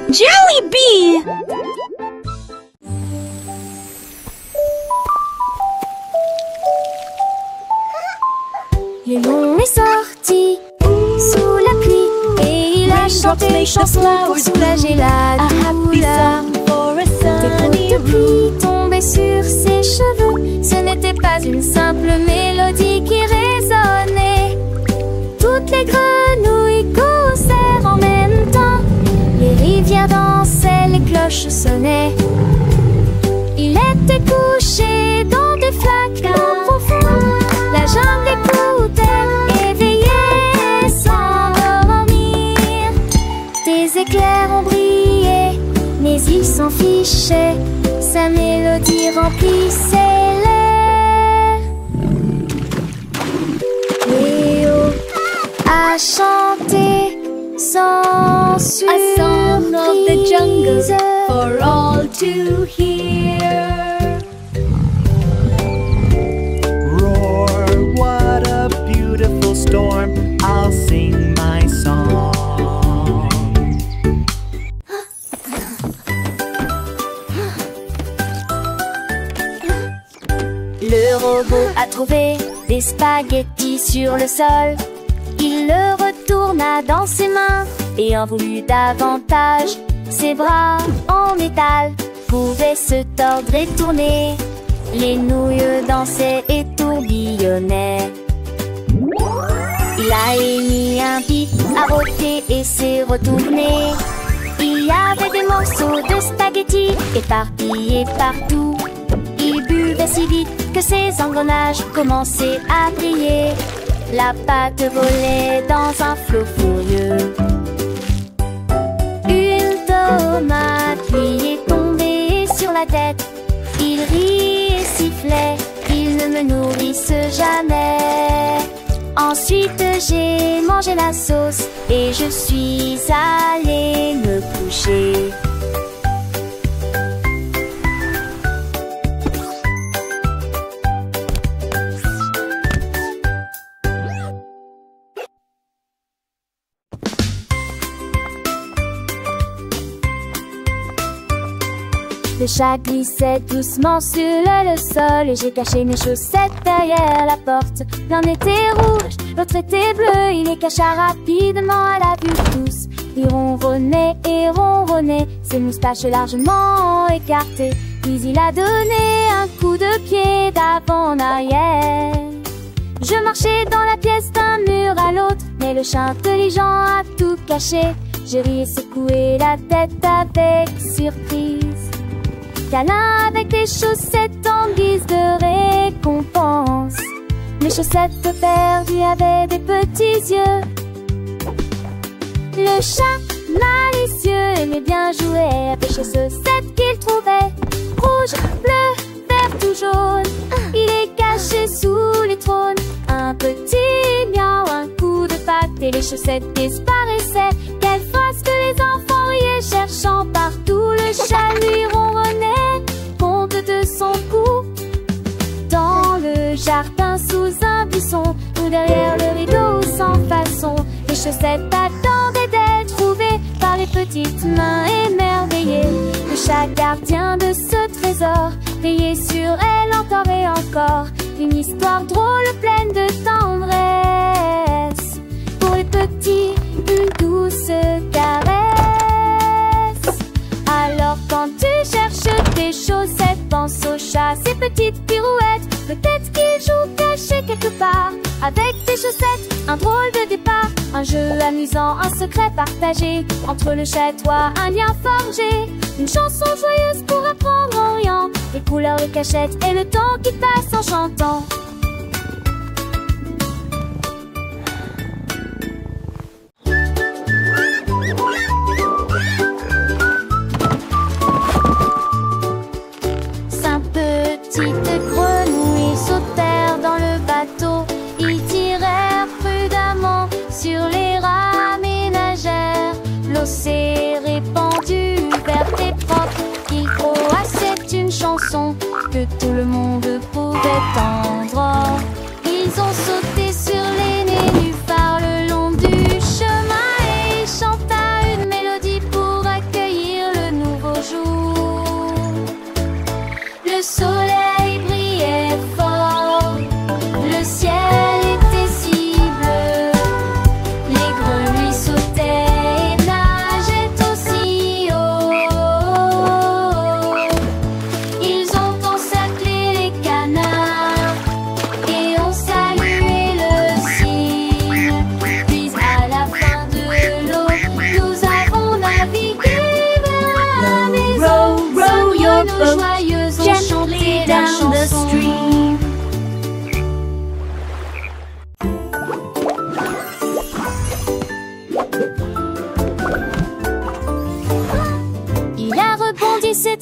Jelly Bee! Le lion est sorti sous la pluie et il a chanté une chanson pour soulager la douleur. Des gouttes de pluie tombaient sur ses cheveux. Ce n'était pas une simple mélodie qui résonnait. Toutes les grenouilles causèrent en même temps. Les rivières dansaient, les cloches sonnaient. Il était couché dans des flaques profondes. La jungle écoutait, éveillée sans dormir. Des éclairs ont brillé, mais il s'en fichait. Sa mélodie remplissait l'air. Léo a chanté sans surprise. A song of the jungle for all to hear. Roar, what a beautiful storm. I'll sing my song. Le robot a trouvé des spaghettis sur le sol. Il le retourna dans ses mains et en voulut davantage. Ses bras en métal pouvaient se tordre et tourner. Les nouilles dansaient et tourbillonnaient. Il a émis un pic, a rôté et s'est retourné. Il y avait des morceaux de spaghettis éparpillés partout. Il buvait si vite que ses engrenages commençaient à briller. La pâte volait dans un flot furieux. Une tomate lui est tombée sur la tête. Il rit et sifflait, ils ne me nourrissent jamais. Ensuite j'ai mangé la sauce et je suis allée me coucher. Le chat glissait doucement sur le sol et j'ai caché mes chaussettes derrière la porte. L'un était rouge, l'autre était bleu, il les cacha rapidement à la vue de tous. Il ronronnait et ronronnait, ses moustaches largement écartées. Puis il a donné un coup de pied d'avant en arrière. Je marchais dans la pièce d'un mur à l'autre, mais le chat intelligent a tout caché. J'ai ri et secoué la tête avec surprise. Câlin avec des chaussettes en guise de récompense. Mes chaussettes perdues avaient des petits yeux. Le chat malicieux aimait bien jouer avec les chaussettes qu'il trouvait. Rouge, bleu, vert ou jaune, il est caché sous les trônes. Un petit miaou, un coup de patte et les chaussettes disparaissaient. Quelle phrase que les enfants riaient, cherchant partout. Le chat lui ronronnait, compte de son cou. Dans le jardin, sous un buisson, ou derrière le rideau sans façon, les chaussettes attendaient d'être trouvées par les petites mains émerveillées. Le chat gardien de ce trésor veillait sur elle encore et encore. Une histoire drôle pleine de tendresse. Pour les petits, une douce caresse. Alors quand tu cherches tes chaussettes, pense au chat, ses petites pirouettes. Peut-être qu'il joue caché quelque part avec tes chaussettes, un drôle de départ. Un jeu amusant, un secret partagé entre le chat et toi, un lien forgé. Une chanson joyeuse pour apprendre en riant. Les couleurs, les cachettes et le temps qui passe en chantant. Cinq petites grenouilles sautèrent dans le bateau. Ils tirèrent prudemment sur les rames ménagères. L'eau s'est répandue verte et propre. Il croassait une chanson que tout le monde pouvait entendre. Ils ont sauté sur les nénuphars le long du chemin et chantaient une mélodie pour accueillir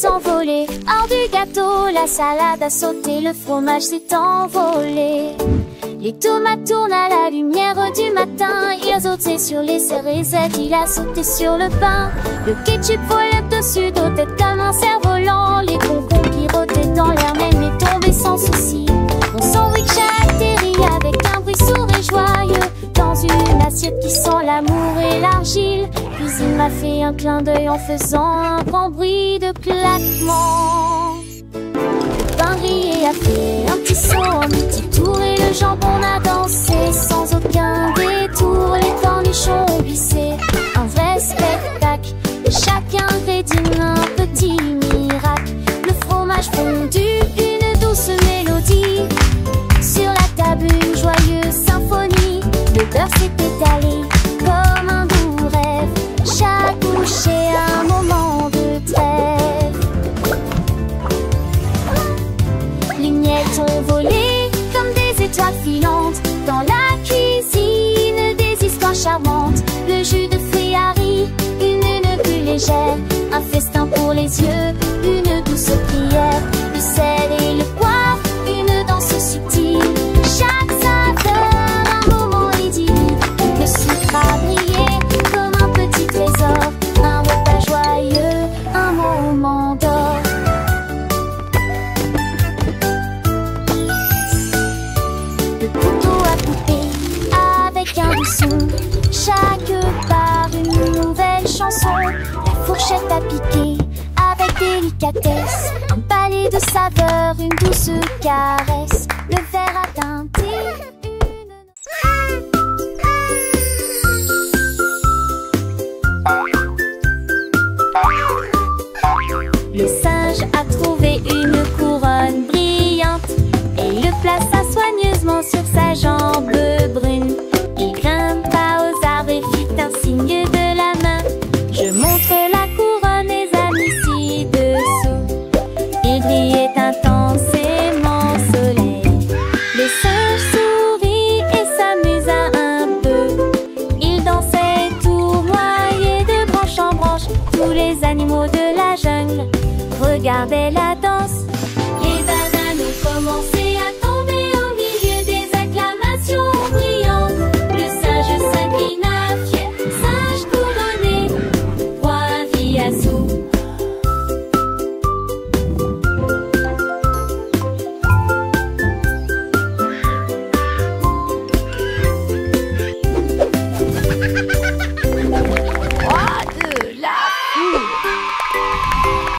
s'est envolé. Hors du gâteau, la salade a sauté, le fromage s'est envolé. Les tomates tournent à la lumière du matin. Il a sauté sur les cérésettes, il a sauté sur le pain. Le ketchup volait dessus d'eau tête comme un cerf-volant. Les concombres pirotaient dans l'air même et tombaient sans souci. Mon sandwich a atterri avec un bruit sourd et joyeux dans une assiette qui sent l'amour et l'argile. Puis il m'a fait un clin d'œil en faisant un grand bruit de claquement. Le pain grillé a fait un petit saut, un petit tour et le jambon a dansé sans aucun détour. Les cornichons ont glissé, un vrai spectacle. Et chaque ingrédient un petit miracle. Le fromage fondu, une douce mélodie. Sur la table une joyeuse symphonie. Le beurre s'est étalé comme un doux rêve. Chaque bouchée un moment de trêve. Les miettes ont volé comme des étoiles filantes. Dans la cuisine des histoires charmantes. Le jus de fruits a ri, une plus légère. Un festin pour les yeux, une douce prière. Le sel et le poivre, une danse subtile. Chaque saveur, un moment idyllique. Le sucre a brillé comme un petit trésor. Un repas joyeux, un moment d'or. Le couteau a coupé avec un doux son. Chaque part une nouvelle chanson. La fourchette a piqué avec délicatesse. Un palais de saveurs, une douce caresse. Le verre a teinté Le singe a trouvé une couronne brillante et le plaça soigneusement sur sa jambe brune. Il grimpa aux arbres et fit un signe de la main. Je montre la couronne, les amis, ci-dessous. Il brillait intensément au soleil. Le singe sourit et s'amusa un peu. Il dansait tournoyait de branche en branche. Tous les animaux de la jungle regardaient la